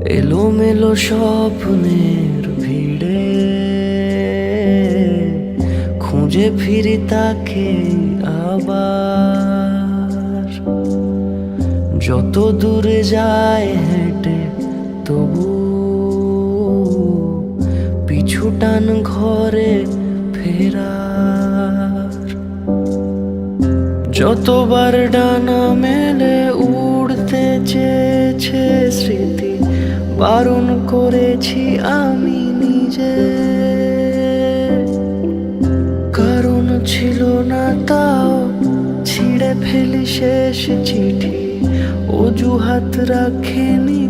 এলোমেলো স্বপ্নের ভিড়ে খুঁজে ফিরি তাকে আবার। যত দূরে যায় হেঁটে তবু পিছু টান ঘরে ফেরার। যতবার ডানা মেলে উড়তে চেয়েছে স্মৃতি, বারণ করেছি আমি নিজে। কারণ ছিল না তাও ছিঁড়ে ফেলি শেষ চিঠি, অজুহাত রাখেনি